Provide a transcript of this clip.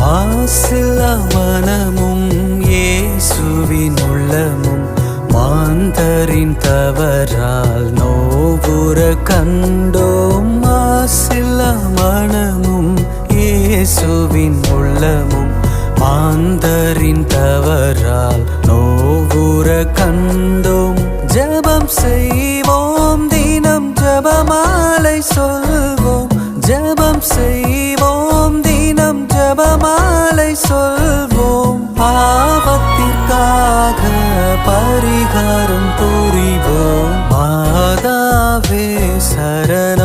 மாசில்லா மனமும் இயேசுவின் உள்ளமும் மாந்தரின் தவறால் நோவுற கண்டோம். மாசில்லா மனமும் இயேசுவின் உள்ளமும் மாந்தரின் தவறால் நோவுற கண்டோம். ஜெபம் செய்வோம், தினம் ஜெபமாலை சொல்வோம். ஜெபம் செய்வோம், தினம் ஜெபமாலை சொல்வோம். பாவத்திற்காக பரிகாரம் புரிவோம். மாதாவே சரணம்.